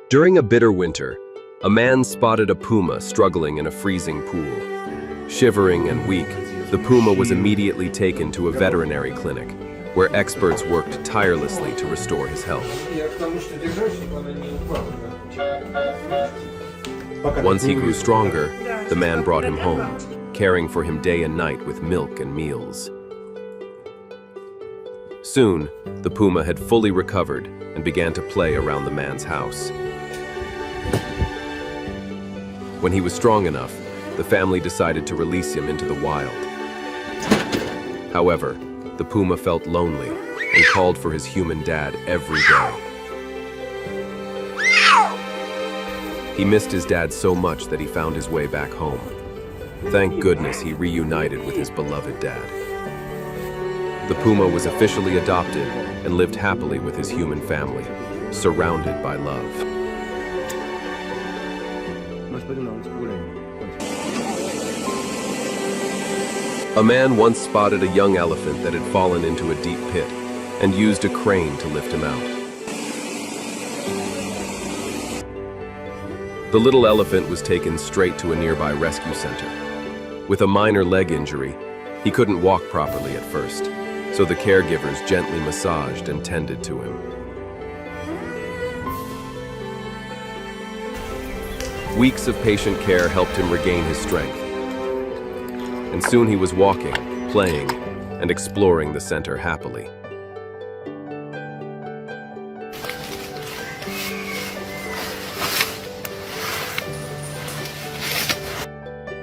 During a bitter winter, a man spotted a puma struggling in a freezing pool. Shivering and weak, the puma was immediately taken to a veterinary clinic, where experts worked tirelessly to restore his health. Once he grew stronger, the man brought him home, caring for him day and night with milk and meals. Soon, the puma had fully recovered and began to play around the man's house. When he was strong enough, the family decided to release him into the wild. However, the puma felt lonely and called for his human dad every day. He missed his dad so much that he found his way back home. Thank goodness he reunited with his beloved dad. The puma was officially adopted and lived happily with his human family, surrounded by love. A man once spotted a young elephant that had fallen into a deep pit and used a crane to lift him out. The little elephant was taken straight to a nearby rescue center. With a minor leg injury, he couldn't walk properly at first, so the caregivers gently massaged and tended to him. Weeks of patient care helped him regain his strength, and soon he was walking, playing, and exploring the center happily.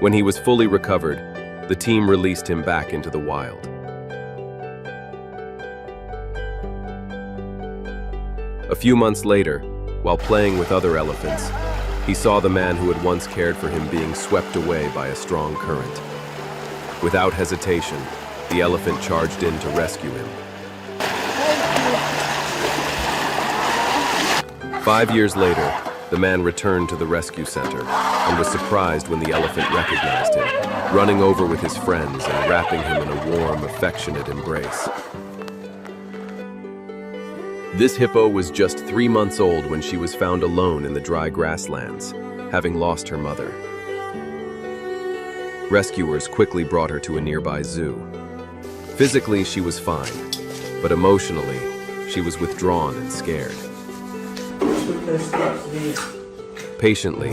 When he was fully recovered, the team released him back into the wild. A few months later, while playing with other elephants, he saw the man who had once cared for him being swept away by a strong current. Without hesitation, the elephant charged in to rescue him. 5 years later, the man returned to the rescue center and was surprised when the elephant recognized him, running over with his friends and wrapping him in a warm, affectionate embrace. This hippo was just 3 months old when she was found alone in the dry grasslands, having lost her mother. Rescuers quickly brought her to a nearby zoo. Physically, she was fine, but emotionally, she was withdrawn and scared. Patiently,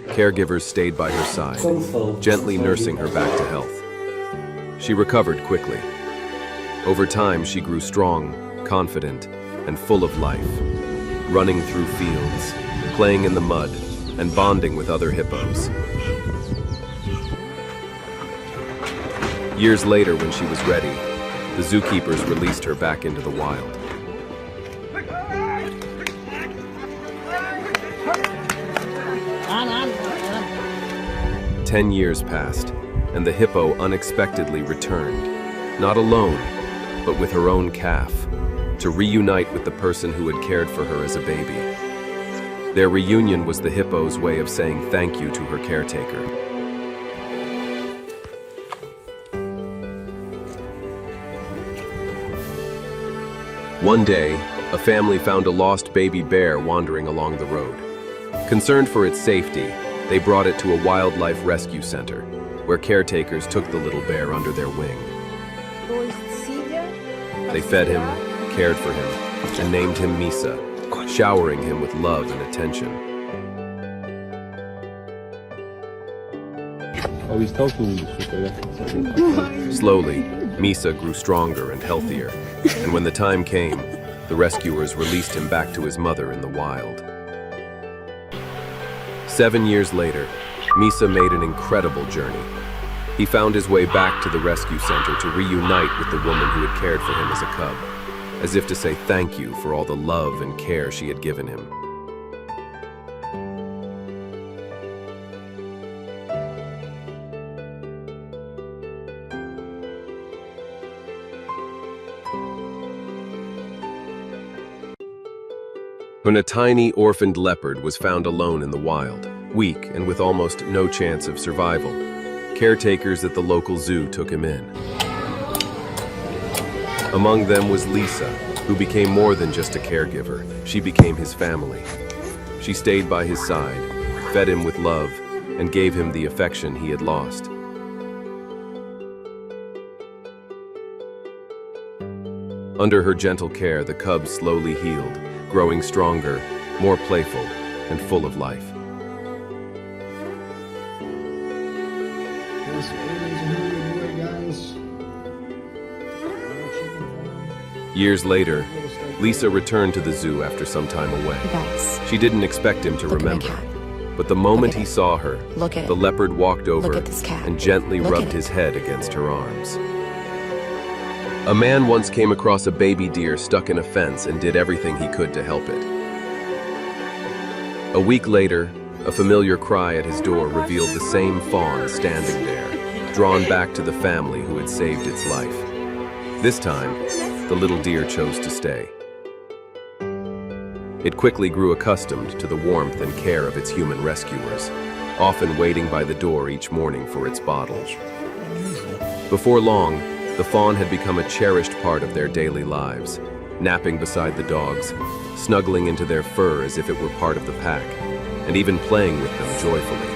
caregivers stayed by her side, gently nursing her back to health. She recovered quickly. Over time, she grew strong, confident, and full of life, running through fields, playing in the mud, and bonding with other hippos. Years later, when she was ready, the zookeepers released her back into the wild. 10 years passed, and the hippo unexpectedly returned, not alone, but with her own calf, to reunite with the person who had cared for her as a baby. Their reunion was the hippo's way of saying thank you to her caretaker. One day, a family found a lost baby bear wandering along the road. Concerned for its safety, they brought it to a wildlife rescue center, where caretakers took the little bear under their wing. They fed him, cared for him, and named him Misa, showering him with love and attention. Slowly, Misa grew stronger and healthier, and when the time came, the rescuers released him back to his mother in the wild. 7 years later, Misa made an incredible journey. He found his way back to the rescue center to reunite with the woman who had cared for him as a cub, as if to say thank you for all the love and care she had given him. When a tiny orphaned leopard was found alone in the wild, weak and with almost no chance of survival, caretakers at the local zoo took him in. Among them was Lisa, who became more than just a caregiver. She became his family. She stayed by his side, fed him with love, and gave him the affection he had lost. Under her gentle care, the cub slowly healed, growing stronger, more playful, and full of life. Years later, Lisa returned to the zoo after some time away. Hey guys, She didn't expect him to look remember, at my cat. but the moment Look at he it. saw her, Look at the it. leopard walked over Look at this cat. and gently Look rubbed at his it. head against her arms. A man once came across a baby deer stuck in a fence and did everything he could to help it. A week later, a familiar cry at his door revealed the same fawn standing there, drawn back to the family who had saved its life. This time, the little deer chose to stay. It quickly grew accustomed to the warmth and care of its human rescuers, often waiting by the door each morning for its bottle. Before long, the fawn had become a cherished part of their daily lives, napping beside the dogs, snuggling into their fur as if it were part of the pack, and even playing with them joyfully.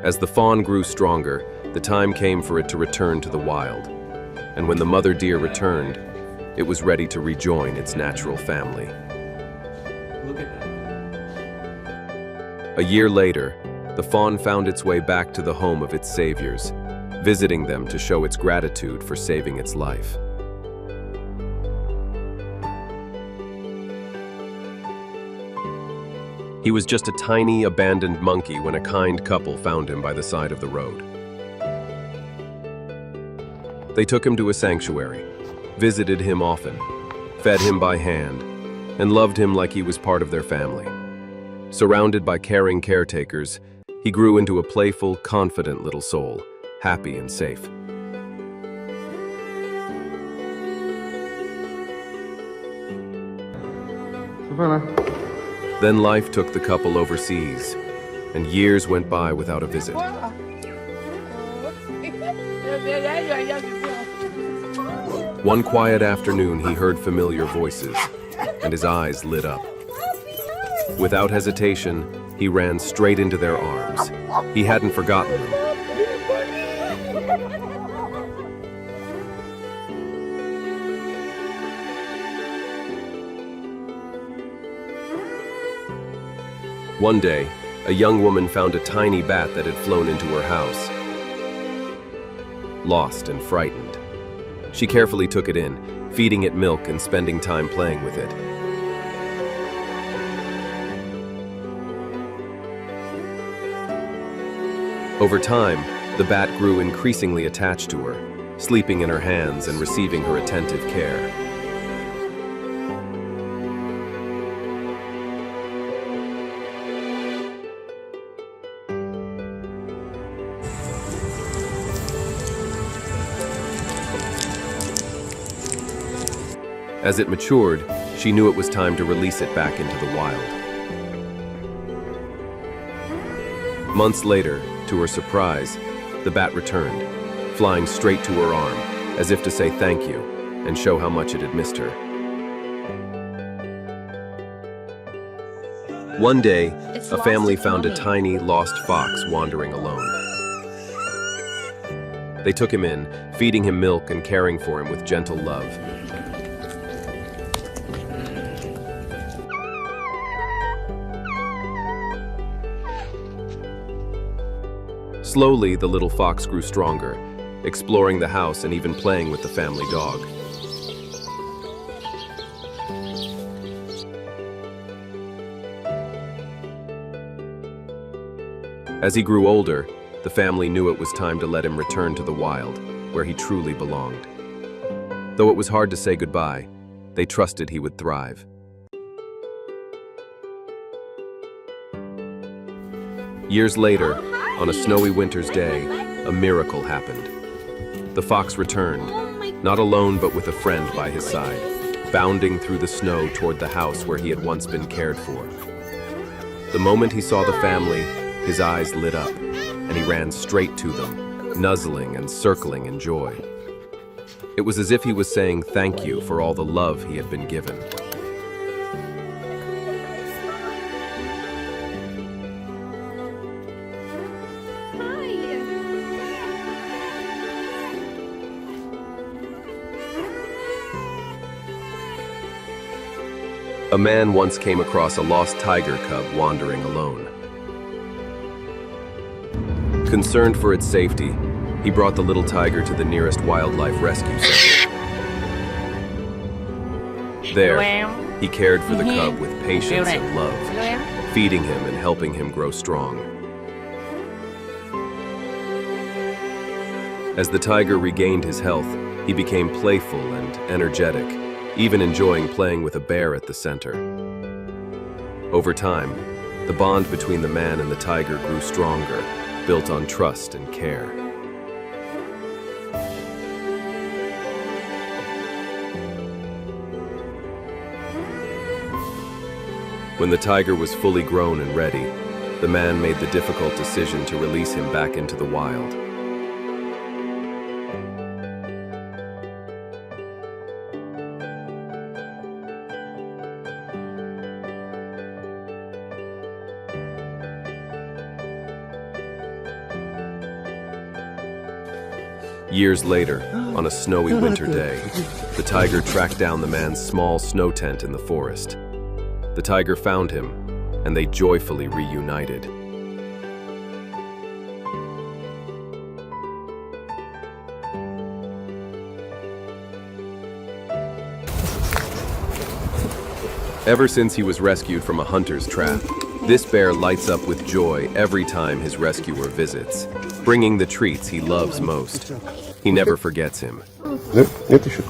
As the fawn grew stronger, the time came for it to return to the wild. And when the mother deer returned, it was ready to rejoin its natural family. Look at that. A year later, the fawn found its way back to the home of its saviors, visiting them to show its gratitude for saving its life. He was just a tiny, abandoned monkey when a kind couple found him by the side of the road. They took him to a sanctuary, visited him often, fed him by hand, and loved him like he was part of their family. Surrounded by caring caretakers, he grew into a playful, confident little soul, happy and safe. Then life took the couple overseas, and years went by without a visit. One quiet afternoon, he heard familiar voices, and his eyes lit up. Without hesitation, he ran straight into their arms. He hadn't forgotten them. One day, a young woman found a tiny bat that had flown into her house. Lost and frightened, she carefully took it in, feeding it milk and spending time playing with it. Over time, the bat grew increasingly attached to her, sleeping in her hands and receiving her attentive care. As it matured, she knew it was time to release it back into the wild. Months later, to her surprise, the bat returned, flying straight to her arm, as if to say thank you and show how much it had missed her. One day, a family found a tiny, lost fox wandering alone. They took him in, feeding him milk and caring for him with gentle love. Slowly, the little fox grew stronger, exploring the house and even playing with the family dog. As he grew older, the family knew it was time to let him return to the wild, where he truly belonged. Though it was hard to say goodbye, they trusted he would thrive. Years later, on a snowy winter's day, a miracle happened. The fox returned, not alone but with a friend by his side, bounding through the snow toward the house where he had once been cared for. The moment he saw the family, his eyes lit up, and he ran straight to them, nuzzling and circling in joy. It was as if he was saying thank you for all the love he had been given. A man once came across a lost tiger cub wandering alone. Concerned for its safety, he brought the little tiger to the nearest wildlife rescue center. There, he cared for the cub with patience and love, feeding him and helping him grow strong. As the tiger regained his health, he became playful and energetic, even enjoying playing with a bear at the center. Over time, the bond between the man and the tiger grew stronger, built on trust and care. When the tiger was fully grown and ready, the man made the difficult decision to release him back into the wild. Years later, on a snowy winter day, the tiger tracked down the man's small snow tent in the forest. The tiger found him, and they joyfully reunited. Ever since he was rescued from a hunter's trap, this bear lights up with joy every time his rescuer visits, bringing the treats he loves most. He never forgets him. Нет еще.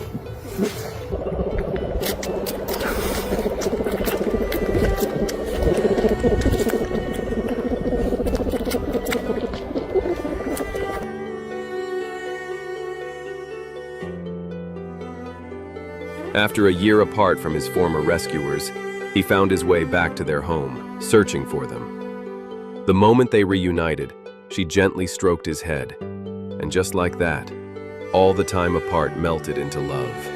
After a year apart from his former rescuers, he found his way back to their home, searching for them. The moment they reunited, she gently stroked his head, and just like that, all the time apart melted into love.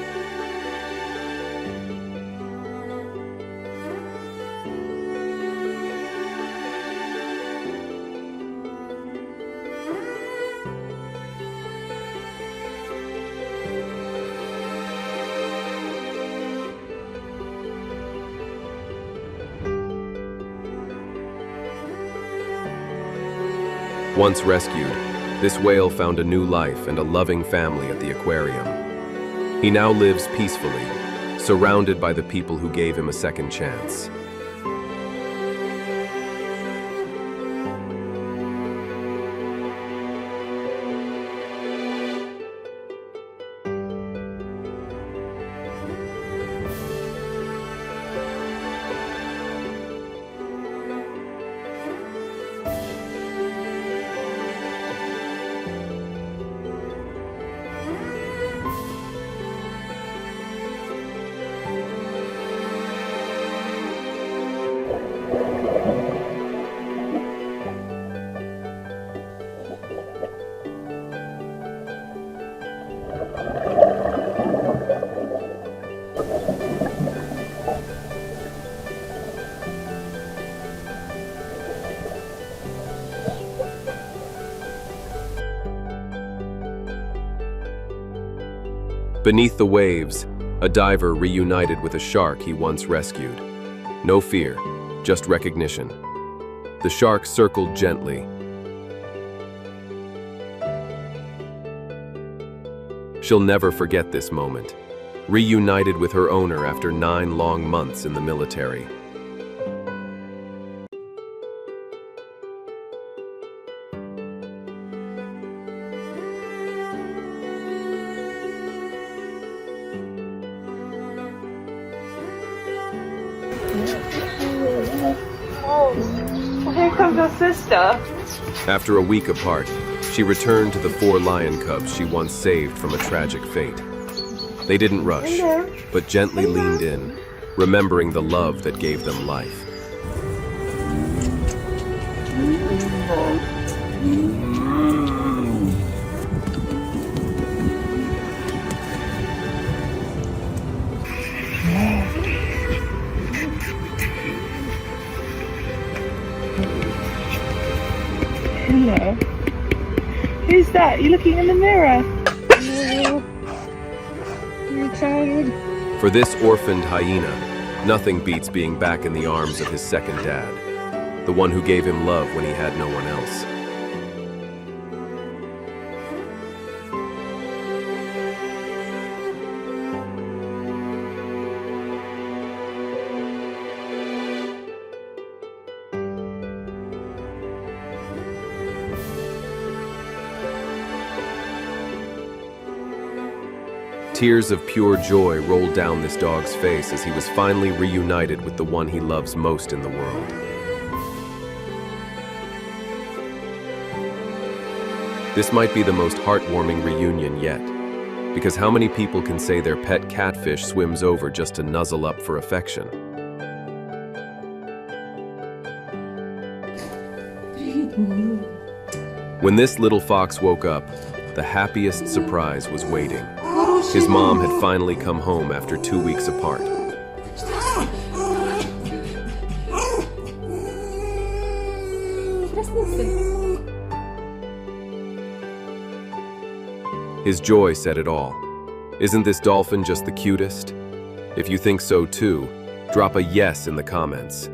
Once rescued, this whale found a new life and a loving family at the aquarium. He now lives peacefully, surrounded by the people who gave him a second chance. Beneath the waves, a diver reunited with a shark he once rescued. No fear, just recognition. The shark circled gently. She'll never forget this moment. Reunited with her owner after 9 long months in the military. Here comes your sister. After a week apart, she returned to the 4 lion cubs she once saved from a tragic fate. They didn't rush, but gently leaned in, remembering the love that gave them life. there. Who's that? You looking in the mirror? You excited? For this orphaned hyena, nothing beats being back in the arms of his second dad, the one who gave him love when he had no one else. Tears of pure joy rolled down this dog's face as he was finally reunited with the one he loves most in the world. This might be the most heartwarming reunion yet, because how many people can say their pet catfish swims over just to nuzzle up for affection? When this little fox woke up, the happiest surprise was waiting. His mom had finally come home after 2 weeks apart. His joy said it all. Isn't this dolphin just the cutest? If you think so too, drop a yes in the comments.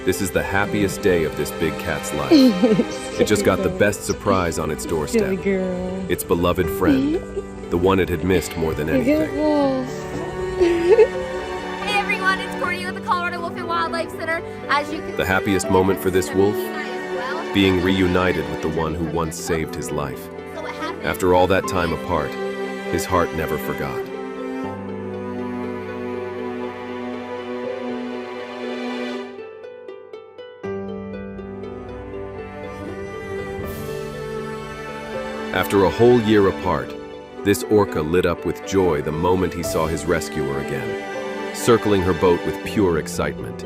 This is the happiest day of this big cat's life. It just got the best surprise on its doorstep. Its beloved friend, the one it had missed more than anything. Hey everyone, it's Courtney with the Colorado Wolf and Wildlife Center. As you can The happiest moment for this wolf? Being reunited with the one who once saved his life. After all that time apart, his heart never forgot. After a whole year apart, this orca lit up with joy the moment he saw his rescuer again, circling her boat with pure excitement.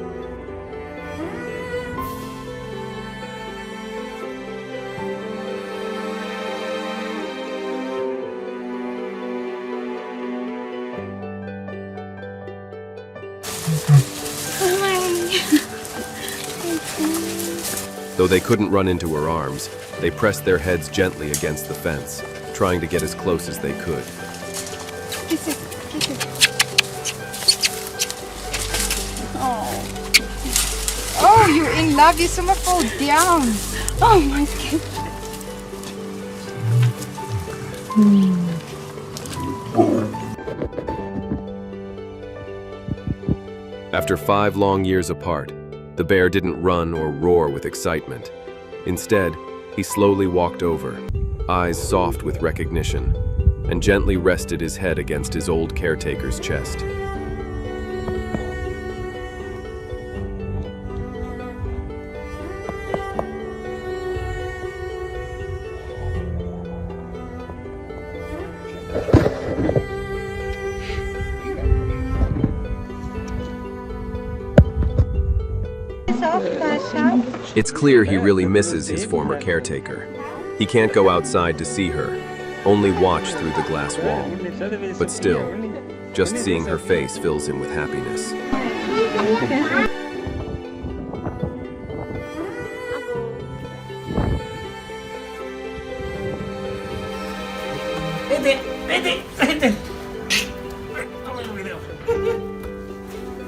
Though they couldn't run into her arms, they pressed their heads gently against the fence, trying to get as close as they could. Oh, you're in love. You someone fall down. Oh my goodness. After 5 long years apart, the bear didn't run or roar with excitement. Instead, he slowly walked over, eyes soft with recognition, and gently rested his head against his old caretaker's chest. It's clear he really misses his former caretaker. He can't go outside to see her, only watch through the glass wall. But still, just seeing her face fills him with happiness.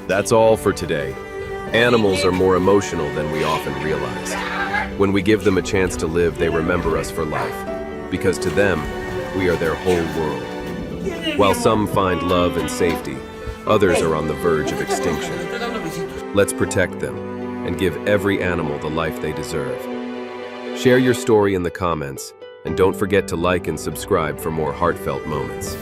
That's all for today. Animals are more emotional than we often realize. When we give them a chance to live, they remember us for life, because to them, we are their whole world. While some find love and safety, Others are on the verge of extinction. Let's protect them and give every animal the life they deserve. Share your story in the comments, and don't forget to like and subscribe for more heartfelt moments.